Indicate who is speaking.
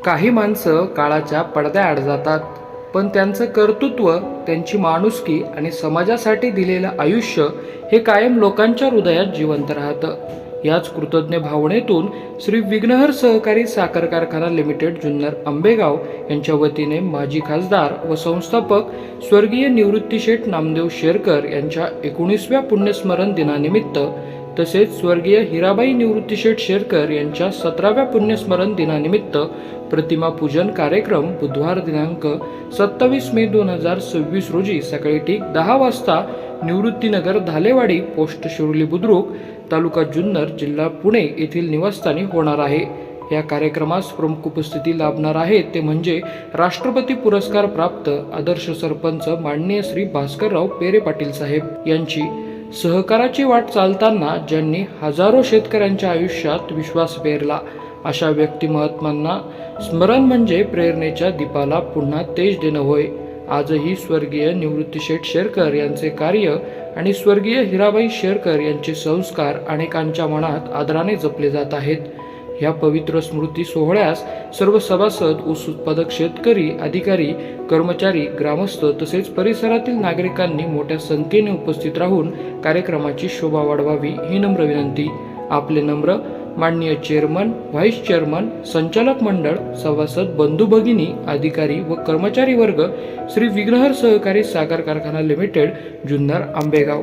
Speaker 1: काही माणसं काळाच्या पडद्याआड जातात, पण त्यांचं कर्तृत्व, त्यांची माणुसकी आणि समाजासाठी दिलेलं आयुष्य हे कायम लोकांच्या हृदयात जिवंत राहतं. याच कृतज्ञ भावनेतून श्री विघ्नहर सहकारी साखर कारखाना लिमिटेड जुन्नर आंबेगाव यांच्या वतीने माजी खासदार व संस्थापक स्वर्गीय निवृत्तीशेठ नामदेव शेरकर यांच्या 19व्या पुण्यस्मरण दिनानिमित्त तसेच स्वर्गीय हिराबाई निवृत्तीशेठ शेरकर यांच्या 17व्या पुण्यस्मरण दिनानिमित्त प्रतिमा पूजन कार्यक्रम बुधवार दिनांक 27 मे 2026 रोजी सकाळी ठीक 10 वाजता निवृत्तीनगर धालेवाडी पोस्ट शिरोली बुद्रुक तालुका जुन्नर जिल्हा पुणे येथील निवासस्थानी होणार आहे. या कार्यक्रमास प्रमुख उपस्थिती लाभणार आहेत ते म्हणजे राष्ट्रपती पुरस्कार प्राप्त आदर्श सरपंच माननीय श्री भास्करराव पेरे पाटील साहेब यांची. सहकाराची वाट चालताना ज्यांनी हजारो शेतकऱ्यांच्या आयुष्यात विश्वास पेरला अशा व्यक्तिमत्वांना स्मरण म्हणजे प्रेरणेच्या दीपाला पुन्हा तेज देणं होय. आजही स्वर्गीय निवृत्तीशेठ शेरकर यांचे कार्य आणि स्वर्गीय हिराबाई शेरकर यांचे संस्कार अनेकांच्या मनात आदराने जपले जात आहेत. या पवित्र स्मृती सोहळ्यास सर्व सभासद, ऊस उत्पादक शेतकरी, अधिकारी, कर्मचारी, ग्रामस्थ तसेच परिसरातील नागरिकांनी मोठ्या संख्येने उपस्थित राहून कार्यक्रमाची शोभा वाढवावी ही नम्र विनंती. आपले नम्र माननीय चेअरमन, व्हाईस चेअरमन, संचालक मंडळ, सभासद, बंधू भगिनी, अधिकारी व कर्मचारी वर्ग, श्री विघ्नहर सहकारी साखर कारखाना लिमिटेड जुन्नर आंबेगाव.